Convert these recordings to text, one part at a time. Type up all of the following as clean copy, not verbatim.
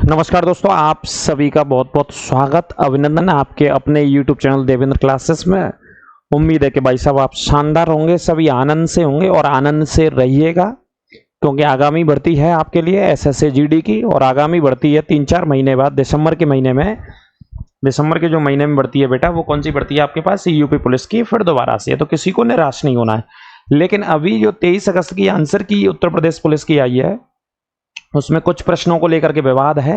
नमस्कार दोस्तों, आप सभी का बहुत बहुत स्वागत अभिनंदन आपके अपने YouTube चैनल देवेंद्र क्लासेस में। उम्मीद है कि भाई साहब आप शानदार होंगे, सभी आनंद से होंगे और आनंद से रहिएगा, क्योंकि आगामी भर्ती है आपके लिए एसएससी जीडी की। और आगामी भर्ती है 3-4 महीने बाद, दिसंबर के महीने में। दिसंबर के जो महीने में भर्ती है बेटा, वो कौन सी भर्ती है आपके पास? यूपी पुलिस की फिर दोबारा से है, तो किसी को निराश नहीं होना है। लेकिन अभी जो 23 अगस्त की आंसर की उत्तर प्रदेश पुलिस की आई है, उसमें कुछ प्रश्नों को लेकर के विवाद है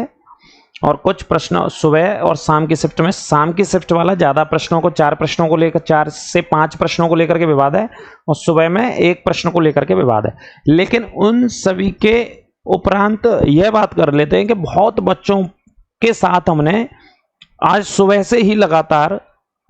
और कुछ प्रश्न सुबह और शाम की शिफ्ट में, शाम की शिफ्ट वाला ज्यादा प्रश्नों को, 4 प्रश्नों को लेकर, 4 से 5 प्रश्नों को लेकर के विवाद है और सुबह में 1 प्रश्न को लेकर के विवाद है। लेकिन उन सभी के उपरांत यह बात कर लेते हैं कि बहुत बच्चों के साथ हमने आज सुबह से ही लगातार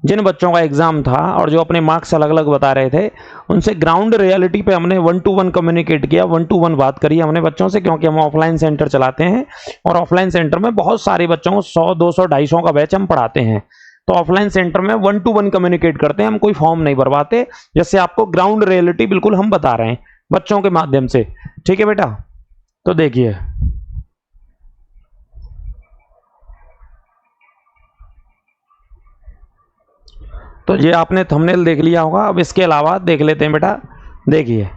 जिन बच्चों का एग्जाम था और जो अपने मार्क्स अलग अलग बता रहे थे, उनसे ग्राउंड रियलिटी पे हमने 1 to 1 कम्युनिकेट किया, 1 to 1 बात करी हमने बच्चों से, क्योंकि हम ऑफलाइन सेंटर चलाते हैं और ऑफलाइन सेंटर में बहुत सारे बच्चों को 100, 200, 250 का बैच हम पढ़ाते हैं। तो ऑफलाइन सेंटर में 1 to 1 कम्युनिकेट करते हैं, हम कोई फॉर्म नहीं भरवाते। जैसे आपको ग्राउंड रियलिटी बिल्कुल हम बता रहे हैं बच्चों के माध्यम से। ठीक है बेटा, तो देखिए तो ये आपने थंबनेल देख लिया होगा। अब इसके अलावा देख लेते हैं बेटा। देखिए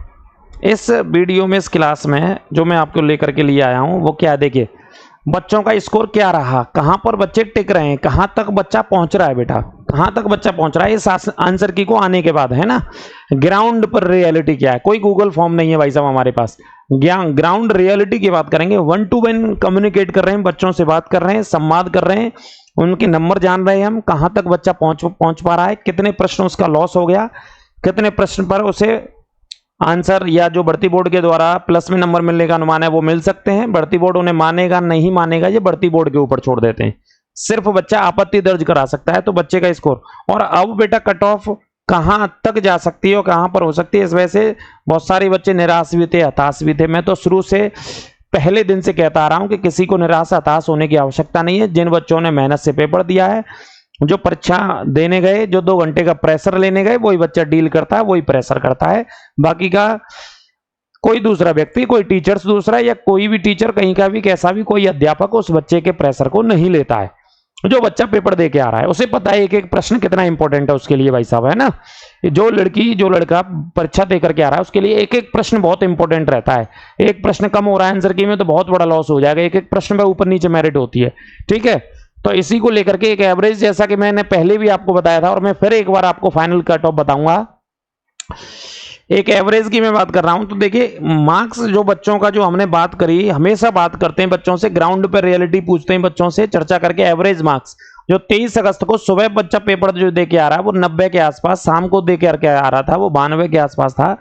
इस वीडियो में, इस क्लास में जो मैं आपको लेकर के लिए आया हूं वो क्या है, देखिए बच्चों का स्कोर क्या रहा, कहां पर बच्चे टिक रहे हैं, कहां तक बच्चा पहुंच रहा है बेटा, कहां तक बच्चा पहुंच रहा है इस आंसर की को आने के बाद, है ना। ग्राउंड पर रियलिटी क्या है, कोई गूगल फॉर्म नहीं है भाई साहब हमारे पास। ग्राउंड रियलिटी की बात करेंगे। 1 to 1 कम्युनिकेट कर रहे हैं, बच्चों से बात कर रहे हैं, संवाद कर रहे हैं, उनके नंबर जान रहे हैं हम, कहां तक बच्चा पहुंच पा रहा है, कितने प्रश्न उसका लॉस हो गया, कितने प्रश्न पर उसे आंसर या जो भर्ती बोर्ड के द्वारा प्लस में नंबर मिलने का अनुमान है वो मिल सकते हैं। भर्ती बोर्ड उन्हें मानेगा नहीं मानेगा ये भर्ती बोर्ड के ऊपर छोड़ देते हैं। सिर्फ बच्चा आपत्ति दर्ज करा सकता है तो बच्चे का स्कोर। और अब बेटा कट ऑफ कहां तक जा सकती है और कहां पर हो सकती है, इस वजह से बहुत सारे बच्चे निराश भी थे, हताश भी थे। मैं तो शुरू से पहले दिन से कहता आ रहा हूं कि किसी को निराश हताश होने की आवश्यकता नहीं है। जिन बच्चों ने मेहनत से पेपर दिया है, जो परीक्षा देने गए, जो 2 घंटे का प्रेशर लेने गए, वही बच्चा डील करता है, वही प्रेशर करता है। बाकी का कोई दूसरा व्यक्ति, कोई टीचर्स दूसरा, या कोई भी टीचर कहीं का भी कैसा भी कोई अध्यापक उस बच्चे के प्रेशर को नहीं लेता है। जो बच्चा पेपर दे के आ रहा है उसे पता है एक एक प्रश्न कितना इंपॉर्टेंट है उसके लिए भाई साहब, है ना। जो लड़की जो लड़का परीक्षा देकर के आ रहा है उसके लिए एक एक प्रश्न बहुत इंपॉर्टेंट रहता है। एक प्रश्न कम हो रहा है आंसर की में तो बहुत बड़ा लॉस हो जाएगा। एक एक प्रश्न पर ऊपर नीचे मेरिट होती है। ठीक है, तो इसी को लेकर के एक एवरेज, जैसा कि मैंने पहले भी आपको बताया था और मैं फिर एक बार आपको फाइनल कट ऑफ बताऊंगा, एक एवरेज की मैं बात कर रहा हूं। तो देखिए मार्क्स जो बच्चों का, जो हमने बात करी, हमेशा बात करते हैं बच्चों से, ग्राउंड पे रियलिटी पूछते हैं बच्चों से चर्चा करके। एवरेज मार्क्स जो 23 अगस्त को सुबह बच्चा पेपर जो दे के आ रहा है वो 90 के आसपास, शाम को दे के आ रहा था वो 92 के आसपास था।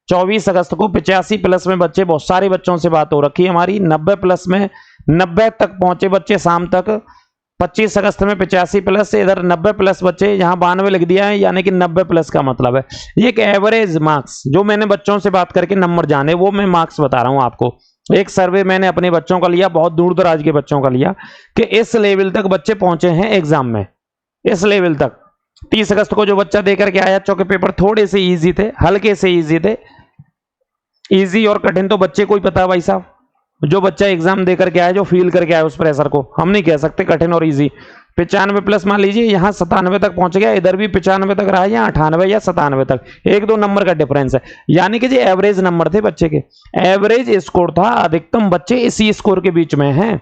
24 अगस्त को 85 प्लस में बच्चे, बहुत सारे बच्चों से बात हो रखी हमारी, 90 प्लस में 90 तक पहुंचे बच्चे शाम तक। 25 अगस्त में 85 प्लस से इधर 90 प्लस बच्चे, यहां 92 लिख दिया है, यानी कि 90 प्लस का मतलब है ये एक एवरेज मार्क्स। जो मैंने बच्चों से बात करके नंबर जाने, वो मैं मार्क्स बता रहा हूं आपको। एक सर्वे मैंने अपने बच्चों का लिया, बहुत दूर दराज के बच्चों का लिया, कि इस लेवल तक बच्चे पहुंचे हैं एग्जाम में, इस लेवल तक। 30 अगस्त को जो बच्चा देकर के आया, चूंकि पेपर थोड़े से इजी थे, हल्के से इजी थे। इजी और कठिन तो बच्चे को ही पता है भाई साहब। जो बच्चा एग्जाम देकर के आया, जो फील करके आया उस प्रेशर को, हम नहीं कह सकते कठिन और इजी। 95 प्लस मान लीजिए, यहां 97 तक पहुंच गया, इधर भी 95 तक रहा, या 98 या 97 तक, 1-2 नंबर का डिफरेंस है। यानी कि जो एवरेज नंबर थे बच्चे के, एवरेज स्कोर था, अधिकतम बच्चे इसी स्कोर के बीच में हैं।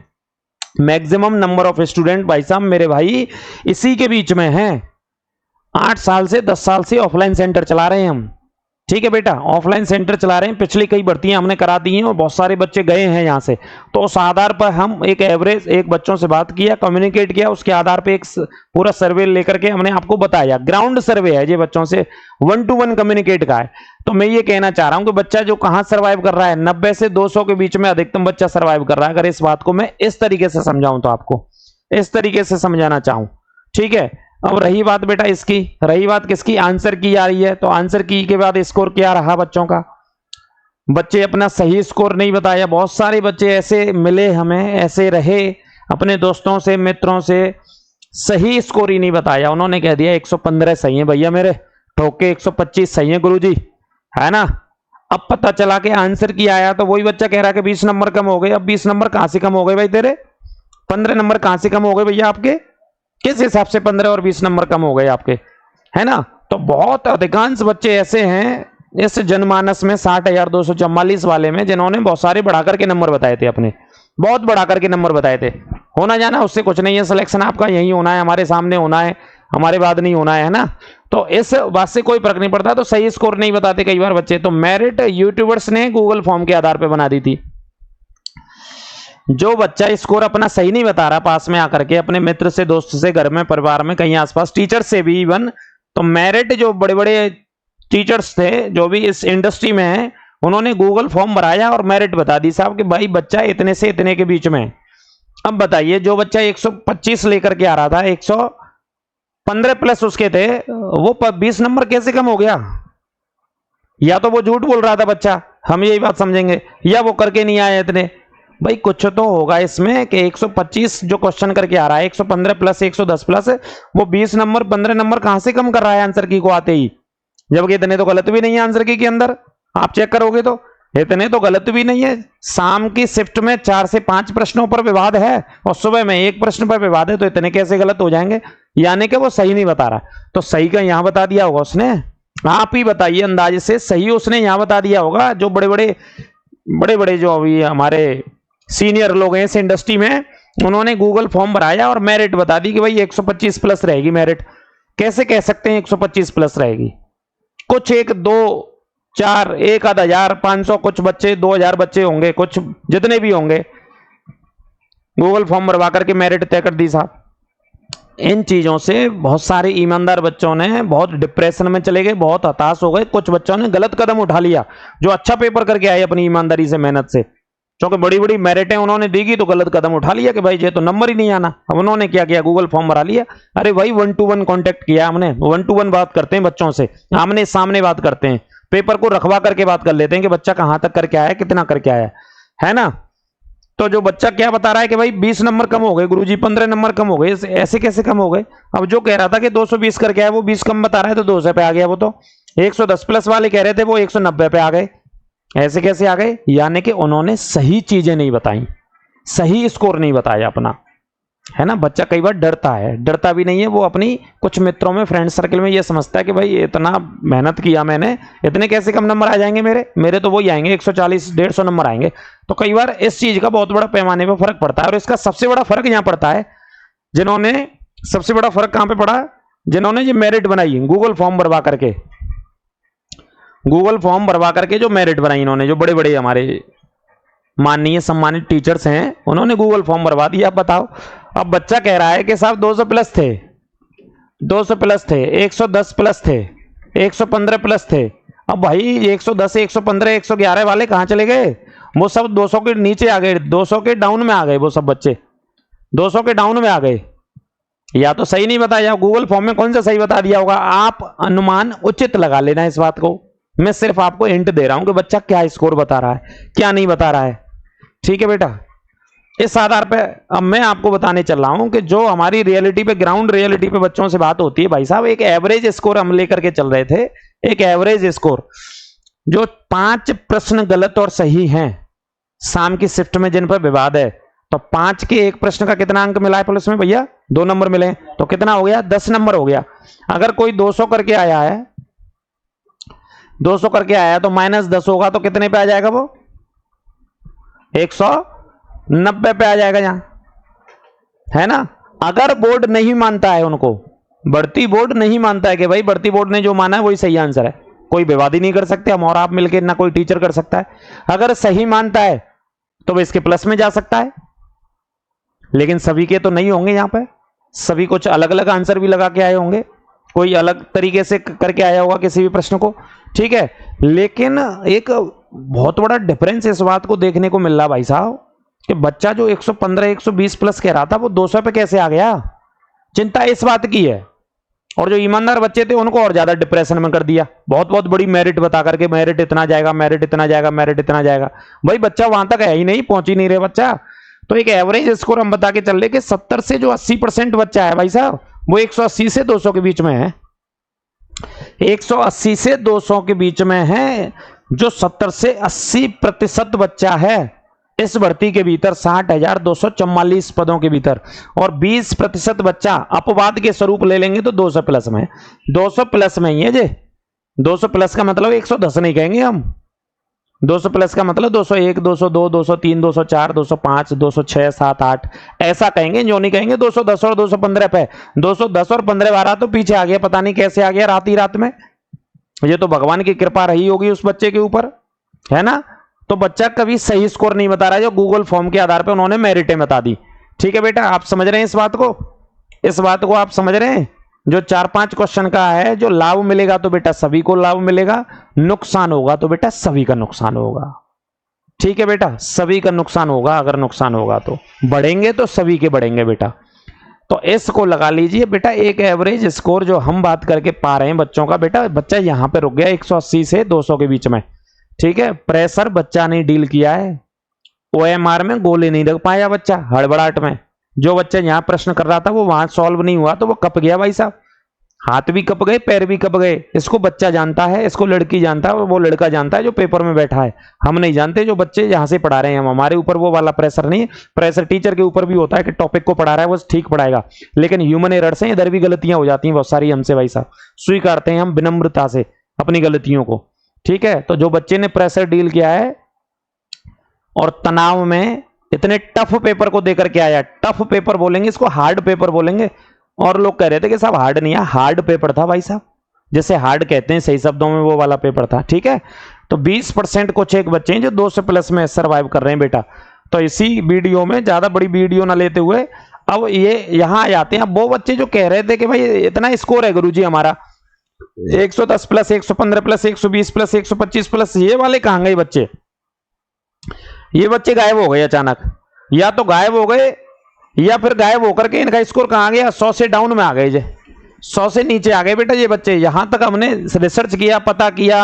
मैक्सिमम नंबर ऑफ स्टूडेंट भाई साहब मेरे भाई इसी के बीच में है। 8 साल से 10 साल से ऑफलाइन सेंटर चला रहे हैं हम। ठीक है बेटा, ऑफलाइन सेंटर चला रहे हैं, पिछली कई भर्तियां हमने करा दी हैं और बहुत सारे बच्चे गए हैं यहां से। तो उस आधार पर हम एक एवरेज, एक बच्चों से बात किया, कम्युनिकेट किया, उसके आधार पर एक पूरा सर्वे लेकर के हमने आपको बताया। ग्राउंड सर्वे है ये, बच्चों से 1 to 1 कम्युनिकेट का है। तो मैं ये कहना चाह रहा हूं कि बच्चा जो कहां सर्वाइव कर रहा है, 90 से 200 के बीच में अधिकतम बच्चा सर्वाइव कर रहा है। अगर इस बात को मैं इस तरीके से समझाऊं तो आपको इस तरीके से समझाना चाहूं। ठीक है, अब रही बात बेटा इसकी, रही बात किसकी, आंसर की आ रही है। तो आंसर की के बाद स्कोर क्या रहा बच्चों का, बच्चे अपना सही स्कोर नहीं बताया। बहुत सारे बच्चे ऐसे मिले हमें, ऐसे रहे अपने दोस्तों से, मित्रों से, सही स्कोर ही नहीं बताया। उन्होंने कह दिया 115 सही है भैया मेरे, ठोके 125 सही है गुरुजी, है ना। अब पता चला कि आंसर की आया तो वही बच्चा कह रहा कि 20 नंबर कम हो गए। अब 20 नंबर कहां से कम हो गए भाई तेरे? 15 नंबर कहां से कम हो गए भैया आपके? किस हिसाब से 15 और 20 नंबर कम हो गए आपके, है ना? तो बहुत अधिकांश बच्चे ऐसे हैं इस जनमानस में 60,244 वाले में जिन्होंने बहुत सारे बढ़ा करके नंबर बताए थे, अपने बहुत बढ़ा करके नंबर बताए थे। होना जाना उससे कुछ नहीं है, सिलेक्शन आपका यही होना है, हमारे सामने होना है, हमारे बाद नहीं होना है ना। तो इस बात से कोई फर्क नहीं पड़ता। तो सही स्कोर नहीं बताते कई बार बच्चे। तो मेरिट यूट्यूबर्स ने गूगल फॉर्म के आधार पर बना दी थी। जो बच्चा स्कोर अपना सही नहीं बता रहा पास में आकर के, अपने मित्र से, दोस्त से, घर में, परिवार में, कहीं आसपास, टीचर से भी इवन, तो मेरिट जो बड़े बड़े टीचर्स थे जो भी इस इंडस्ट्री में हैं, उन्होंने गूगल फॉर्म भराया और मेरिट बता दी साहब कि भाई बच्चा इतने से इतने के बीच में। अब बताइए, जो बच्चा 125 लेकर के आ रहा था, 115 प्लस उसके थे, वो 20 नंबर कैसे कम हो गया? या तो वो झूठ बोल रहा था बच्चा, हम यही बात समझेंगे, या वो करके नहीं आए इतने। भाई कुछ तो होगा इसमें कि 125 जो क्वेश्चन करके आ रहा है, 115 प्लस 110 प्लस, वो 20 नंबर 15 नंबर कहां से कम कर रहा है आंसर की को आते ही? जबकि इतने तो गलत भी नहीं है आंसर की के अंदर, आप चेक करोगे तो इतने तो गलत भी नहीं है। शाम की शिफ्ट में 4 से 5 प्रश्नों पर विवाद है और सुबह में 1 प्रश्न पर विवाद है, तो इतने कैसे गलत हो जाएंगे? यानी कि वो सही नहीं बता रहा। तो सही का यहां बता दिया होगा उसने, आप ही बताइए अंदाजे से, सही उसने यहां बता दिया होगा। जो बड़े बड़े जो अभी हमारे सीनियर लोग हैं इस इंडस्ट्री में, उन्होंने गूगल फॉर्म भराया और मेरिट बता दी कि भाई 125 प्लस रहेगी मेरिट। कैसे कह सकते हैं 125 प्लस रहेगी? कुछ 1 2 4 1 आध हजार 500 कुछ बच्चे, 2000 बच्चे होंगे, कुछ जितने भी होंगे, गूगल फॉर्म भरवा करके मेरिट तय कर दी साहब। इन चीजों से बहुत सारे ईमानदार बच्चों ने बहुत डिप्रेशन में चले गए, बहुत हताश हो गए। कुछ बच्चों ने गलत कदम उठा लिया, जो अच्छा पेपर करके आए अपनी ईमानदारी से, मेहनत से, क्योंकि बड़ी बड़ी मेरिटें उन्होंने दी, तो गलत कदम उठा लिया कि भाई ये तो नंबर ही नहीं आना। अब उन्होंने क्या किया, गूगल फॉर्म भरा लिया। अरे भाई 1 to 1 कांटेक्ट किया हमने, 1 to 1 बात करते हैं बच्चों से, आमने सामने बात करते हैं, पेपर को रखवा करके बात कर लेते हैं कि बच्चा कहां तक करके आया, कितना करके आया है ना। तो जो बच्चा क्या बता रहा है कि भाई 20 नंबर कम हो गए गुरुजी, 15 नंबर कम हो गए, ऐसे कैसे कम हो गए? अब जो कह रहा था कि 220 करके आया, वो 20 कम बता रहा है, तो 200 पे आ गया। वो तो 110 प्लस वाले कह रहे थे, वो 190 पे आ गए। ऐसे कैसे आ गए? यानी कि उन्होंने सही चीजें नहीं बताई, सही स्कोर नहीं बताया अपना, है ना। बच्चा कई बार डरता है, डरता भी नहीं है, वो अपनी कुछ मित्रों में, फ्रेंड सर्कल में ये समझता है कि भाई इतना मेहनत किया मैंने, इतने कैसे कम नंबर आ जाएंगे मेरे तो वही आएंगे 140 150 नंबर आएंगे। तो कई बार इस चीज का बहुत बड़ा पैमाने पर फर्क पड़ता है। और इसका सबसे बड़ा फर्क यहां पड़ता है, सबसे बड़ा फर्क कहां पे पड़ा? जिन्होंने ये मेरिट बनाई गूगल फॉर्म भरवा करके, गूगल फॉर्म भरवा करके जो मेरिट बनाई इन्होंने, जो बड़े बड़े हमारे माननीय सम्मानित टीचर्स हैं, उन्होंने गूगल फॉर्म भरवा दिया। अब बताओ, अब बच्चा कह रहा है कि साहब 200 प्लस थे, 200 प्लस थे, 110 प्लस थे, 115 प्लस थे। अब भाई 110 115 111 वाले कहां चले गए? वो सब 200 के नीचे आ गए, 200 के डाउन में आ गए, वो सब बच्चे 200 के डाउन में आ गए। या तो सही नहीं बताया, गूगल फॉर्म में कौन सा सही बता दिया होगा? आप अनुमान उचित लगा लेना इस बात को। मैं सिर्फ आपको हिंट दे रहा हूं कि बच्चा क्या स्कोर बता रहा है, क्या नहीं बता रहा है। ठीक है बेटा, इस आधार पे अब मैं आपको बताने चल रहा हूं कि जो हमारी रियलिटी पे, ग्राउंड रियलिटी पे बच्चों से बात होती है भाई साहब, एक एवरेज स्कोर हम लेकर के चल रहे थे। एक एवरेज स्कोर, जो 5 प्रश्न गलत और सही हैं शाम की शिफ्ट में जिन पर विवाद है, तो 5 के 1 प्रश्न का कितना अंक मिला है पुलिस में भैया? 2 नंबर मिले, तो कितना हो गया? 10 नंबर हो गया। अगर कोई 200 करके आया है, 200 करके आया तो -10 होगा, तो कितने पे आ जाएगा? वो 190 पे आ जाएगा यहां, है ना। अगर बोर्ड नहीं मानता है उनको, बढ़ती बोर्ड नहीं मानता है कि भाई बढ़ती बोर्ड ने जो माना है वही सही आंसर है, कोई विवाद ही नहीं कर सकते हम और आप मिलकर, ना कोई टीचर कर सकता है। अगर सही मानता है तो वो इसके प्लस में जा सकता है, लेकिन सभी के तो नहीं होंगे। यहां पे सभी कुछ अलग अलग आंसर भी लगा के आए होंगे, कोई अलग तरीके से करके आया होगा किसी भी प्रश्न को, ठीक है। लेकिन एक बहुत बड़ा डिफरेंस इस बात को देखने को मिल रहा भाई साहब कि बच्चा जो 115 120 प्लस कह रहा था, वो 200 पे कैसे आ गया? चिंता इस बात की है। और जो ईमानदार बच्चे थे उनको और ज्यादा डिप्रेशन में कर दिया, बहुत बहुत बड़ी मेरिट बता करके, मेरिट इतना जाएगा, मेरिट इतना जाएगा, मेरिट इतना जाएगा। भाई बच्चा वहां तक है ही नहीं, पहुंच ही नहीं रहे बच्चा। तो एक एवरेज स्कोर हम बता के चल रहे कि 70 से जो 80% बच्चा है भाई साहब, वो 180 से 200 के बीच में है, 180 से 200 के बीच में है। जो 70 से 80% बच्चा है, इस भर्ती के भीतर 60,244 पदों के भीतर, और 20% बच्चा अपवाद के स्वरूप ले लेंगे तो 200 प्लस में, 200 प्लस में ही है जे। 200 प्लस का मतलब 110 नहीं कहेंगे हम, 200 प्लस का मतलब 201, 202, 203, 204, 205, 206, 7, 8 ऐसा कहेंगे, जो नहीं कहेंगे 210 और 215 पे। 210 और 15-12 तो पीछे आ गया, पता नहीं कैसे आ गया रात ही रात में। ये तो भगवान की कृपा रही होगी उस बच्चे के ऊपर, है ना। तो बच्चा कभी सही स्कोर नहीं बता रहा, जो गूगल फॉर्म के आधार पर उन्होंने मेरिटें बता दी। ठीक है बेटा, आप समझ रहे हैं इस बात को, इस बात को आप समझ रहे हैं। जो 4-5 क्वेश्चन का है, जो लाभ मिलेगा तो बेटा सभी को लाभ मिलेगा, नुकसान होगा तो बेटा सभी का नुकसान होगा। ठीक है बेटा, सभी का नुकसान होगा। अगर नुकसान होगा तो बढ़ेंगे तो सभी के बढ़ेंगे बेटा। तो इसको लगा लीजिए बेटा, एक एवरेज स्कोर जो हम बात करके पा रहे हैं बच्चों का, बेटा बच्चा यहां पे रुक गया 180 से 200 के बीच में। ठीक है, प्रेशर बच्चा ने डील किया है, ओएमआर में गोले नहीं रख पाया बच्चा हड़बड़ाहट में। जो बच्चा यहां प्रश्न कर रहा था वो वहां सॉल्व नहीं हुआ तो वो कप गया भाई साहब, हाथ भी कप गए, पैर भी कप गए। इसको बच्चा जानता है, इसको लड़की जानता है, वो लड़का जानता है जो पेपर में बैठा है। हम नहीं जानते, जो बच्चे यहां से पढ़ा रहे हैं हम, हमारे ऊपर वो वाला प्रेशर नहीं है। प्रेशर टीचर के ऊपर भी होता है कि टॉपिक को पढ़ा रहा है वो ठीक पढ़ाएगा, लेकिन ह्यूमन एरर से इधर भी गलतियां हो जाती हैं बहुत सारी हमसे भाई साहब। स्वीकारते हैं हम विनम्रता से अपनी गलतियों को। ठीक है, तो जो बच्चे ने प्रेशर डील किया है और तनाव में इतने टफ पेपर को देकर के आया, टफ पेपर बोलेंगे इसको, हार्ड पेपर बोलेंगे। और लोग कह रहे थे कि साहब हार्ड नहीं है, हार्ड पेपर था भाई साहब, जैसे हार्ड कहते हैं सही शब्दों में, वो वाला पेपर था। ठीक है, तो 20% कुछ एक बच्चे हैं जो 200 प्लस में सर्वाइव कर रहे हैं बेटा। तो इसी वीडियो में, ज्यादा बड़ी वीडियो ना लेते हुए, अब ये यहां आ जाते हैं। अब वो बच्चे जो कह रहे थे कि भाई इतना स्कोर है गुरुजी हमारा 110 प्लस, 115 प्लस, 120 प्लस, 125 प्लस, ये वाले कहां गए बच्चे? ये बच्चे गायब हो गए अचानक, या तो गायब हो गए या फिर गायब होकर के इनका स्कोर कहां गया, 100 से डाउन में आ गए जे, 100 से नीचे आ गए बेटा ये बच्चे। यहां तक हमने रिसर्च किया, पता किया,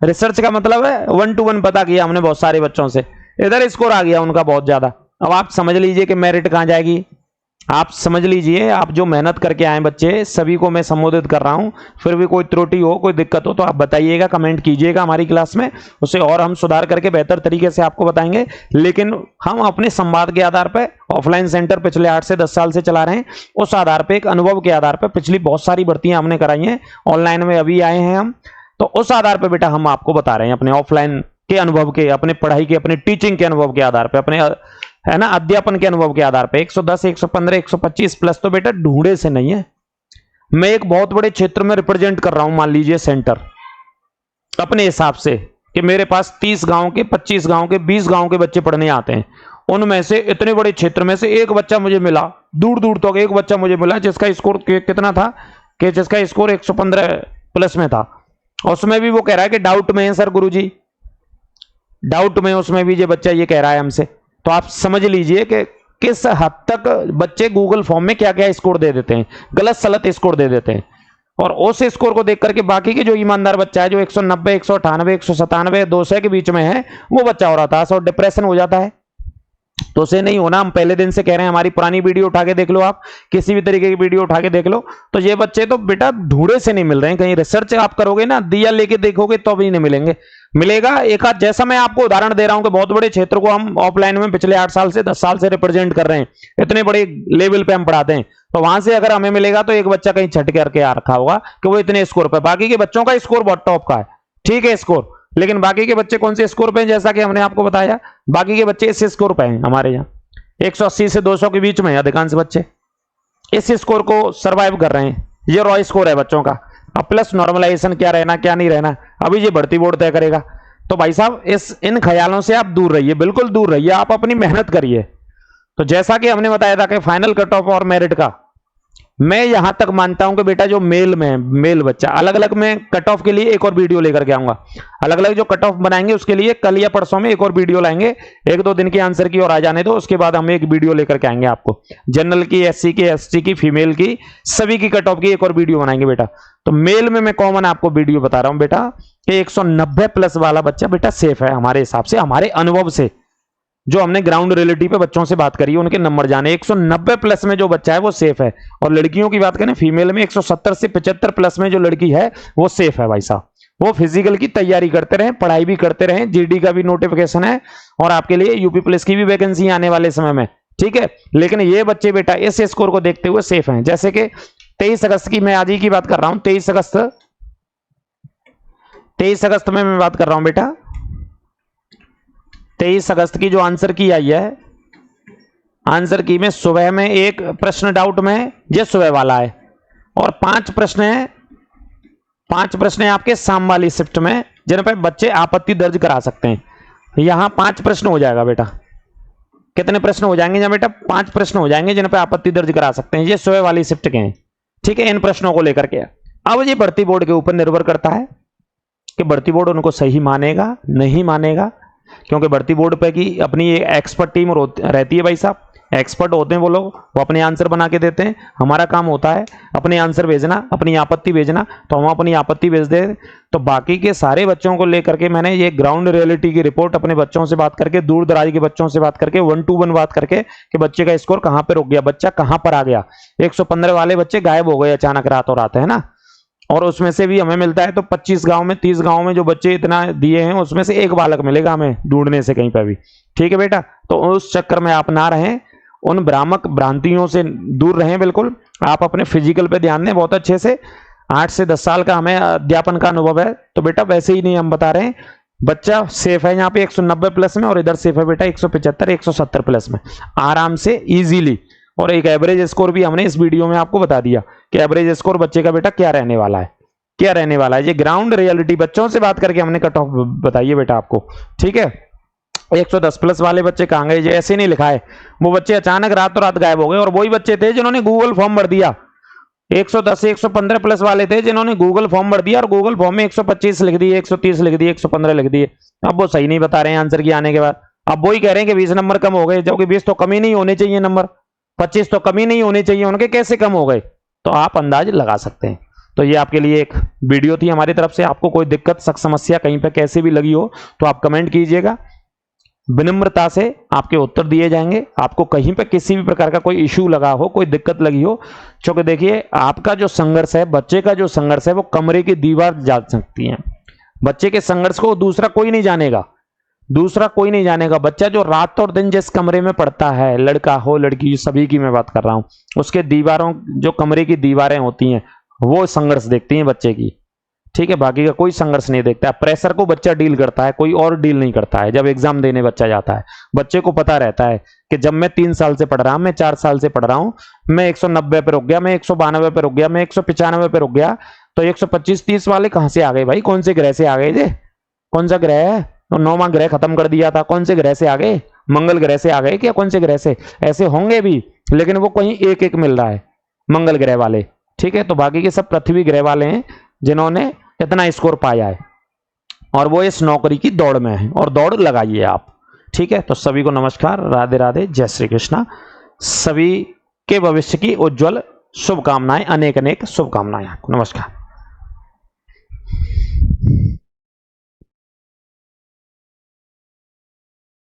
रिसर्च का मतलब है 1 to 1 पता किया हमने बहुत सारे बच्चों से, इधर स्कोर आ गया उनका बहुत ज्यादा। अब आप समझ लीजिए कि मेरिट कहां जाएगी, आप समझ लीजिए। आप जो मेहनत करके आए बच्चे, सभी को मैं संबोधित कर रहा हूं। फिर भी कोई त्रुटि हो, कोई दिक्कत हो तो आप बताइएगा, कमेंट कीजिएगा हमारी क्लास में, उसे और हम सुधार करके बेहतर तरीके से आपको बताएंगे। लेकिन हम अपने संवाद के आधार पर, ऑफलाइन सेंटर पिछले 8 से 10 साल से चला रहे हैं, उस आधार पर, एक अनुभव के आधार पर, पिछली बहुत सारी भर्तियां हमने कराई हैं, ऑनलाइन में अभी आए हैं हम, तो उस आधार पर बेटा हम आपको बता रहे हैं अपने ऑफलाइन के अनुभव के, अपने पढ़ाई के, अपने टीचिंग के अनुभव के आधार पर, अपने है ना अध्यापन के अनुभव के आधार पे। 110, 115, 125 प्लस तो बेटा ढूंढे से नहीं है। मैं एक बहुत बड़े क्षेत्र में रिप्रेजेंट कर रहा हूं, मान लीजिए सेंटर, अपने हिसाब से कि मेरे पास 30 गांव के, 25 गांव के, 20 गांव के बच्चे पढ़ने आते हैं। उनमें से इतने बड़े क्षेत्र में से एक बच्चा मुझे मिला, दूर दूर तक एक बच्चा मुझे मिला जिसका स्कोर कितना था, कि जिसका स्कोर 115 प्लस में था। उसमें भी वो कह रहा है कि डाउट में है सर गुरुजी, डाउट में, उसमें भी ये बच्चा ये कह रहा है हमसे। तो आप समझ लीजिए कि किस हद तक बच्चे गूगल फॉर्म में क्या क्या स्कोर दे देते हैं, गलत सलत स्कोर दे देते हैं। और उस स्कोर को देख करके बाकी के जो ईमानदार बच्चा है, जो 190, 198, 197, 200 के बीच में है, वो बच्चा हो रहा था और डिप्रेशन हो जाता है। तो उसे नहीं होना। हम पहले दिन से कह रहे हैं, हमारी पुरानी वीडियो उठा के देख लो, आप किसी भी तरीके की वीडियो उठा के देख लो, तो ये बच्चे तो बेटा ढूंढे से नहीं मिल रहे हैं। कहीं रिसर्च आप करोगे ना, दिया लेके देखोगे तो भी नहीं मिलेंगे, मिलेगा एक आध। जैसा मैं आपको उदाहरण दे रहा हूं कि बहुत बड़े क्षेत्र को हम ऑफलाइन में पिछले 8 साल से 10 साल से रिप्रेजेंट कर रहे हैं, इतने बड़े लेवल पे हम पढ़ाते हैं, तो वहां से अगर हमें मिलेगा तो एक बच्चा कहीं छट करके आ रखा होगा कि वो इतने स्कोर पे, बाकी के बच्चों का स्कोर बहुत टॉप का है, ठीक है स्कोर, लेकिन बाकी के बच्चे कौन से स्कोर पे हैं? जैसा कि हमने आपको बताया, बाकी के बच्चे इस स्कोर पे हैं। हमारे यहाँ 180 से 200 के बीच में अधिकांश बच्चे इस स्कोर को सरवाइव कर रहे हैं। ये रॉ स्कोर है बच्चों का। अब प्लस नॉर्मलाइजेशन क्या रहना क्या नहीं रहना, अभी ये भर्ती बोर्ड तय करेगा। तो भाई साहब इन ख्यालों से आप दूर रहिए, बिल्कुल दूर रहिए, आप अपनी मेहनत करिए। तो जैसा कि हमने बताया था कि फाइनल कट ऑफ और मेरिट का, मैं यहां तक मानता हूं कि बेटा जो मेल बच्चा, अलग अलग में कट ऑफ के लिए एक और वीडियो लेकर के आऊंगा, अलग अलग जो कट ऑफ बनाएंगे उसके लिए कल या परसों में एक और वीडियो लाएंगे। 1-2 दिन के आंसर की और आ जाने दो, उसके बाद हम एक वीडियो लेकर के आएंगे आपको, जनरल की, एससी की, एसटी की, फीमेल की, सभी की कट ऑफ की एक और वीडियो बनाएंगे बेटा। तो मेल में मैं कॉमन आपको वीडियो बता रहा हूं बेटा कि 190 प्लस वाला बच्चा बेटा सेफ है हमारे हिसाब से, हमारे अनुभव से, जो हमने ग्राउंड रियलिटी पे बच्चों से बात करी है, उनके नंबर जाने, 190 प्लस में जो बच्चा है वो सेफ है। और लड़कियों की बात करें, फीमेल में 170 से 75 प्लस में जो लड़की है वो सेफ है भाई साहब, वो फिजिकल की तैयारी करते रहें, पढ़ाई भी करते रहें। जीडी का भी नोटिफिकेशन है और आपके लिए यूपी पुलिस की भी वैकेंसी आने वाले समय में, ठीक है। लेकिन ये बच्चे बेटा इस स्कोर को देखते हुए सेफ हैं। जैसे कि 23 अगस्त की मैं आज ही की बात कर रहा हूं, 23 अगस्त में मैं बात कर रहा हूं बेटा। 23 अगस्त की जो आंसर की आई है, आंसर की में सुबह में एक प्रश्न डाउट में, ये सुबह वाला है, और 5 प्रश्न है, 5 प्रश्न है आपके शाम वाली शिफ्ट में, जिन पर बच्चे आपत्ति दर्ज करा सकते हैं। यहां 5 प्रश्न हो जाएगा बेटा। कितने प्रश्न हो जाएंगे बेटा? 5 प्रश्न हो जाएंगे जिन पर आपत्ति दर्ज करा सकते हैं। ये सुबह वाली शिफ्ट के हैं, ठीक है। इन प्रश्नों को लेकर के अब ये भर्ती बोर्ड के ऊपर निर्भर करता है कि भर्ती बोर्ड उनको सही मानेगा नहीं मानेगा, क्योंकि भर्ती बोर्ड पे की अपनी एक्सपर्ट टीम रहती है भाई साहब। एक्सपर्ट होते हैं वो लोग, वो अपने आंसर बना के देते हैं। हमारा काम होता है अपने आंसर भेजना, अपनी आपत्ति भेजना, तो हम अपनी आपत्ति भेज दें। तो बाकी के सारे बच्चों को लेकर के मैंने ये ग्राउंड रियलिटी की रिपोर्ट अपने बच्चों से बात करके, दूर दराज के बच्चों से बात करके, 1 to 1 बात करके कि बच्चे का स्कोर कहां पर रुक गया, बच्चा कहां पर आ गया। 115 वाले बच्चे गायब हो गए अचानक रातों रात, है ना। और उसमें से भी हमें मिलता है तो 25 गांव में 30 गांव में जो बच्चे इतना दिए हैं उसमें से एक बालक मिलेगा हमें ढूंढने से कहीं पर भी, ठीक है बेटा। तो उस चक्कर में आप ना रहें, उन भ्रामक भ्रांतियों से दूर रहें। बिल्कुल आप अपने फिजिकल पे ध्यान दें बहुत अच्छे से। 8 से 10 साल का हमें अध्यापन का अनुभव है, तो बेटा वैसे ही नहीं हम बता रहे हैं। बच्चा सेफ है यहाँ पे 190 प्लस में, और इधर सेफ है बेटा 175 170 प्लस में, आराम से इजीली। और एक एवरेज स्कोर भी हमने इस वीडियो में आपको बता दिया कि एवरेज स्कोर बच्चे का बेटा क्या रहने वाला है, क्या रहने वाला है। ये ग्राउंड रियलिटी बच्चों से बात करके हमने कट ऑफ बताइए बेटा आपको, ठीक है। 110 प्लस वाले बच्चे कहां गए? ये ऐसे नहीं लिखा है, वो बच्चे अचानक रातों रात गायब हो गए। और वही बच्चे थे जिन्होंने गूगल फॉर्म भर दिया। 110 115 प्लस वाले थे जिन्होंने गूगल फॉर्म भर दिया और गूगल फॉर्म में 125 लिख दिए, 130 लिख दिए, 115 लिख दिए। अब वो सही नहीं बता रहे हैं आंसर की आने के बाद। अब वो ही कह रहे हैं कि 20 नंबर कम हो गए, जबकि 20 तो कम ही नहीं होने चाहिए, नंबर 25 तो कम ही नहीं होने चाहिए उनके, कैसे कम हो गए? तो आप अंदाज लगा सकते हैं। तो ये आपके लिए एक वीडियो थी हमारी तरफ से। आपको कोई दिक्कत सक समस्या कहीं पे कैसे भी लगी हो तो आप कमेंट कीजिएगा, विनम्रता से आपके उत्तर दिए जाएंगे। आपको कहीं पे किसी भी प्रकार का कोई इश्यू लगा हो, कोई दिक्कत लगी हो, क्योंकि देखिए आपका जो संघर्ष है, बच्चे का जो संघर्ष है, वो कमरे की दीवार जान सकती है। बच्चे के संघर्ष को दूसरा कोई नहीं जानेगा, दूसरा कोई नहीं जानेगा। बच्चा जो रात और दिन जिस कमरे में पढ़ता है, लड़का हो लड़की, सभी की मैं बात कर रहा हूं, उसके दीवारों, जो कमरे की दीवारें होती हैं, वो संघर्ष देखती हैं बच्चे की, ठीक है। बाकी का कोई संघर्ष नहीं देखता है। प्रेशर को बच्चा डील करता है, कोई और डील नहीं करता है। जब एग्जाम देने बच्चा जाता है, बच्चे को पता रहता है कि जब मैं 3 साल से पढ़ रहा हूं, मैं 4 साल से पढ़ रहा हूं, मैं 190 पे रुक गया, मैं 192 पे रुक गया, मैं 195 पे रुक गया, तो 125-30 वाले कहां से आ गए भाई? कौन से ग्रह से आ गए? कौन सा ग्रह है? तो 9वां ग्रह खत्म कर दिया था, कौन से ग्रह से आ गए? मंगल ग्रह से आ गए क्या? कौन से ग्रह से? ऐसे होंगे भी, लेकिन वो कहीं एक एक मिल रहा है, मंगल ग्रह वाले, ठीक है। तो बाकी के सब पृथ्वी ग्रह वाले हैं जिन्होंने इतना स्कोर पाया है, और वो इस नौकरी की दौड़ में है, और दौड़ लगाइए आप, ठीक है। तो सभी को नमस्कार, राधे राधे, जय श्री कृष्णा। सभी के भविष्य की उज्जवल शुभकामनाएं, अनेक अनेक शुभकामनाएं आपको। नमस्कार।